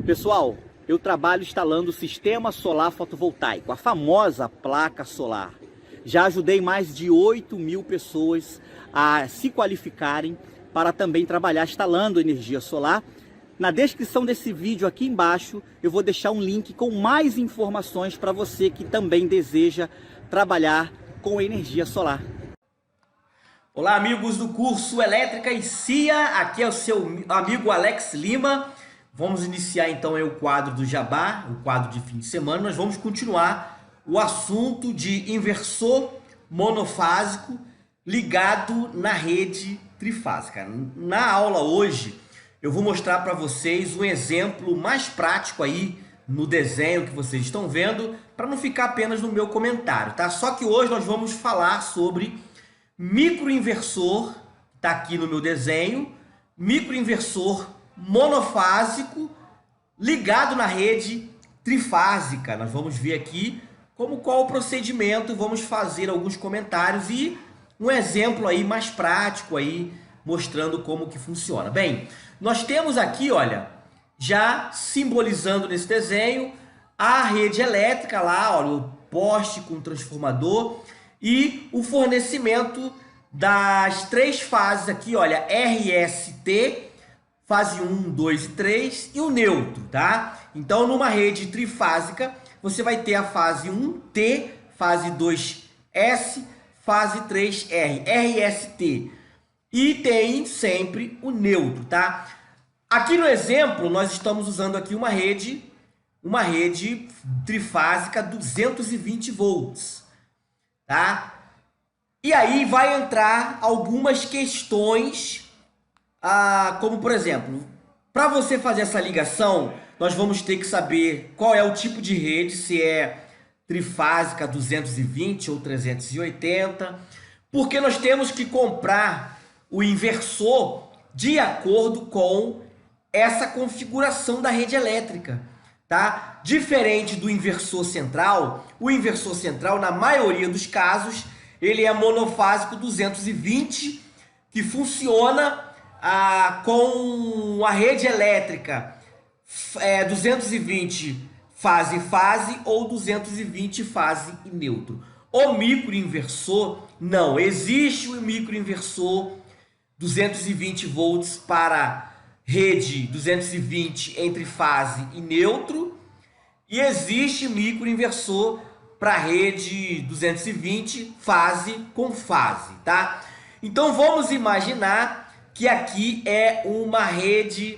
Pessoal, eu trabalho instalando o sistema solar fotovoltaico, a famosa placa solar. Já ajudei mais de 8.000 pessoas a se qualificarem para também trabalhar instalando energia solar. Na descrição desse vídeo aqui embaixo eu vou deixar um link com mais informações para você que também deseja trabalhar com energia solar. Olá, amigos do curso Elétrica e CIA, aqui é o seu amigo Alex Lima. Vamos iniciar então o quadro do Jabá, o quadro de fim de semana. Nós vamos continuar o assunto de inversor monofásico ligado na rede trifásica. Na aula hoje eu vou mostrar para vocês um exemplo mais prático aí no desenho que vocês estão vendo, para não ficar apenas no meu comentário, tá? Só que hoje nós vamos falar sobre microinversor, tá aqui no meu desenho, microinversor monofásico ligado na rede trifásica. Nós vamos ver aqui qual o procedimento, vamos fazer alguns comentários e um exemplo aí mais prático aí mostrando como que funciona. Bem, nós temos aqui, olha, já simbolizando nesse desenho a rede elétrica lá, olha, o poste com transformador e o fornecimento das três fases aqui, olha, RST, fase 1, 2 e 3 e o neutro, tá? Então, numa rede trifásica, você vai ter a fase 1T, fase 2S, fase 3R, RST. E tem sempre o neutro, tá? Aqui no exemplo, nós estamos usando aqui uma rede trifásica 220 volts, tá? E aí vai entrar algumas questões, como por exemplo, para você fazer essa ligação, nós vamos ter que saber qual é o tipo de rede, se é trifásica 220 ou 380, porque nós temos que comprar o inversor de acordo com essa configuração da rede elétrica, tá? Diferente do inversor central, o inversor central, na maioria dos casos, ele é monofásico 220, que funciona com a rede elétrica 220 fase em fase ou 220 fase e neutro. O microinversor, não. Existe o microinversor 220 volts para rede 220 entre fase e neutro, e existe microinversor para rede 220 fase com fase, tá? Então vamos imaginar que aqui é uma rede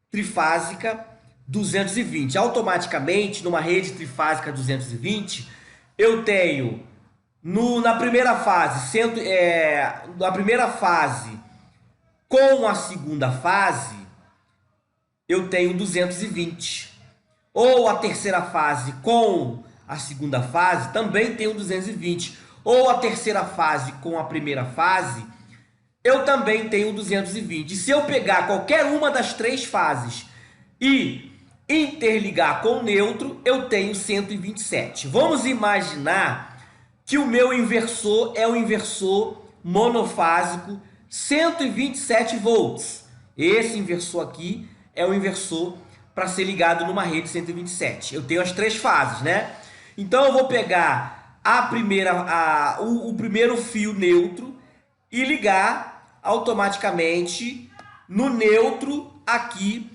trifásica 220. Automaticamente, numa rede trifásica 220, eu tenho na primeira fase, na primeira fase com a segunda fase, eu tenho 220. Ou a terceira fase com a segunda fase, também tenho 220. Ou a terceira fase com a primeira fase, eu também tenho 220. E se eu pegar qualquer uma das três fases e interligar com o neutro, eu tenho 127. Vamos imaginar que o meu inversor é um inversor monofásico 127 volts. Esse inversor aqui é um inversor para ser ligado numa rede 127. Eu tenho as três fases, né? Então eu vou pegar o primeiro fio neutro e ligar automaticamente no neutro aqui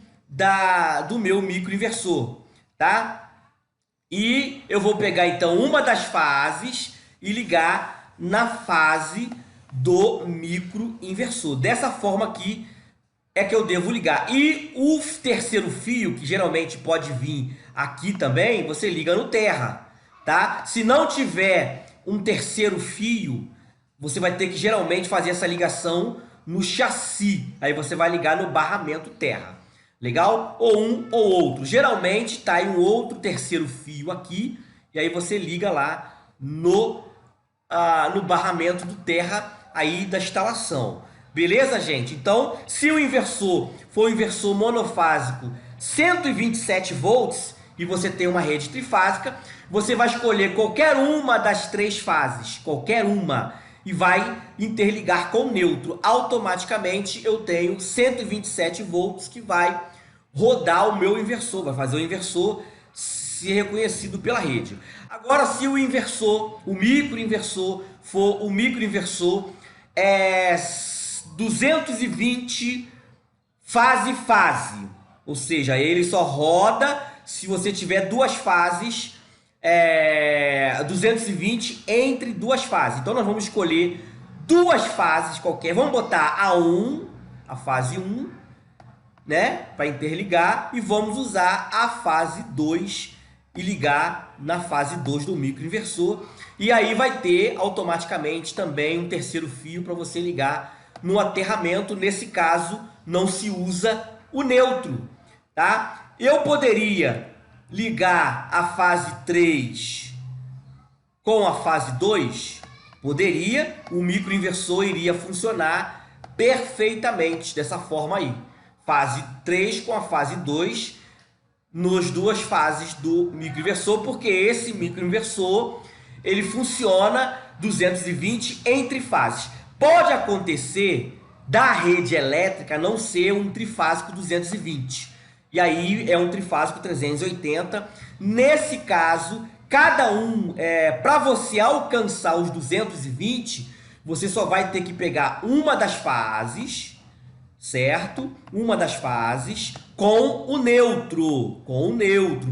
do meu microinversor, tá? E eu vou pegar então uma das fases e ligar na fase do microinversor. Dessa forma aqui é que eu devo ligar. E o terceiro fio, que geralmente pode vir aqui também, você liga no terra, tá? Se não tiver um terceiro fio, você vai ter que geralmente fazer essa ligação no chassi. Aí você vai ligar no barramento terra. Legal? Ou um ou outro. Geralmente tá aí um outro terceiro fio aqui. E aí você liga lá no barramento do terra aí da instalação. Beleza, gente? Então, se o inversor for um inversor monofásico 127 volts e você tem uma rede trifásica, você vai escolher qualquer uma das três fases, qualquer uma, e vai interligar com neutro. Automaticamente eu tenho 127 volts que vai rodar o meu inversor, vai fazer o inversor ser reconhecido pela rede. Agora, se o inversor, o microinversor, for o microinversor 220 fase, ou seja, ele só roda se você tiver duas fases, 220 entre duas fases. Então nós vamos escolher duas fases qualquer, vamos botar a fase 1, né, para interligar, e vamos usar a fase 2 e ligar na fase 2 do microinversor. E aí vai ter automaticamente também um terceiro fio para você ligar no aterramento. Nesse caso, não se usa o neutro, tá? Eu poderia ligar a fase 3 com a fase 2? Poderia, o microinversor iria funcionar perfeitamente dessa forma aí. Fase 3 com a fase 2 nas duas fases do microinversor, porque esse microinversor ele funciona 220 entre fases. Pode acontecer da rede elétrica não ser um trifásico 220, e aí é um trifásico 380. Nesse caso, cada para você alcançar os 220, você só vai ter que pegar uma das fases, certo? Uma das fases com o neutro.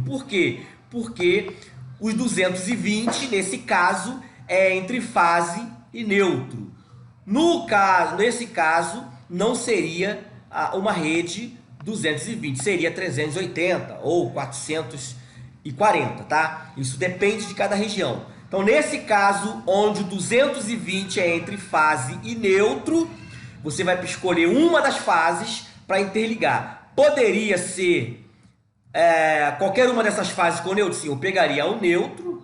Por quê? Porque os 220, nesse caso, é entre fase e neutro. Nesse caso, não seria uma rede 220, seria 380 ou 440, tá? Isso depende de cada região. Então, nesse caso, onde o 220 é entre fase e neutro, você vai escolher uma das fases para interligar. Poderia ser qualquer uma dessas fases com neutro. Sim, eu pegaria o neutro,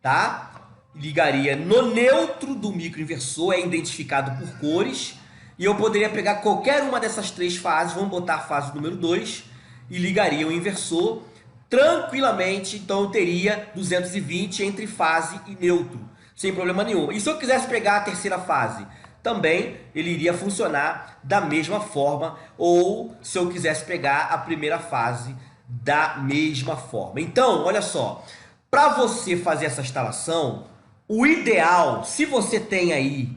tá? Ligaria no neutro do microinversor, é identificado por cores. E eu poderia pegar qualquer uma dessas três fases, vamos botar a fase número 2, e ligaria o inversor tranquilamente. Então eu teria 220 entre fase e neutro, sem problema nenhum. E se eu quisesse pegar a terceira fase? Também ele iria funcionar da mesma forma, ou se eu quisesse pegar a primeira fase da mesma forma. Então, olha só, para você fazer essa instalação, o ideal, se você tem aí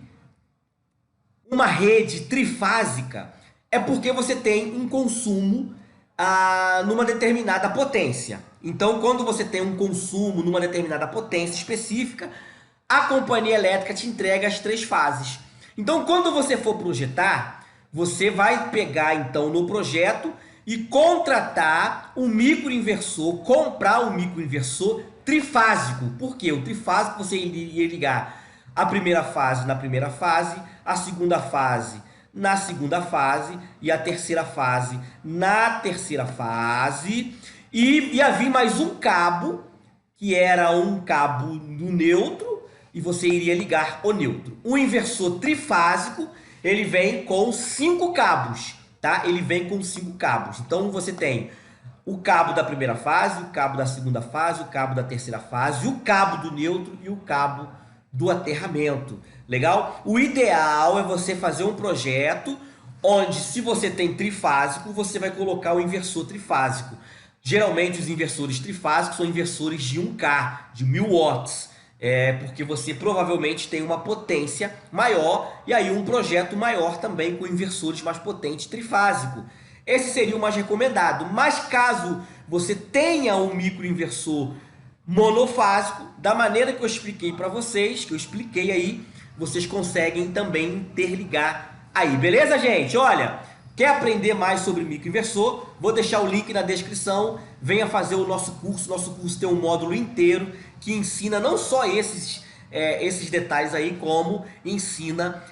uma rede trifásica, é porque você tem um consumo numa determinada potência. Então, quando você tem um consumo numa determinada potência específica, a companhia elétrica te entrega as três fases. Então, quando você for projetar, você vai pegar então no projeto e contratar um microinversor, comprar um microinversor trifásico. Por quê? O trifásico você iria ligar a primeira fase na primeira fase, a segunda fase na segunda fase e a terceira fase na terceira fase. E ia vir mais um cabo, que era um cabo do neutro, e você iria ligar o neutro. O inversor trifásico, ele vem com 5 cabos, tá? Ele vem com 5 cabos. Então você tem o cabo da primeira fase, o cabo da segunda fase, o cabo da terceira fase, o cabo do neutro e o cabo do aterramento. Legal? O ideal é você fazer um projeto onde, se você tem trifásico, você vai colocar o inversor trifásico. Geralmente os inversores trifásicos são inversores de 1K, de 1000 watts. Porque você provavelmente tem uma potência maior e aí um projeto maior também com inversores mais potentes trifásico. Esse seria o mais recomendado. Mas caso você tenha um microinversor monofásico, da maneira que eu expliquei para vocês, que eu expliquei aí, vocês conseguem também interligar aí. Beleza, gente? Olha, quer aprender mais sobre microinversor? Vou deixar o link na descrição. Venha fazer o nosso curso. Nosso curso tem um módulo inteiro que ensina não só esses detalhes aí, como ensina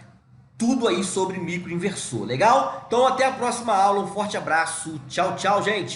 tudo aí sobre microinversor. Legal? Então até a próxima aula. Um forte abraço. Tchau, tchau, gente.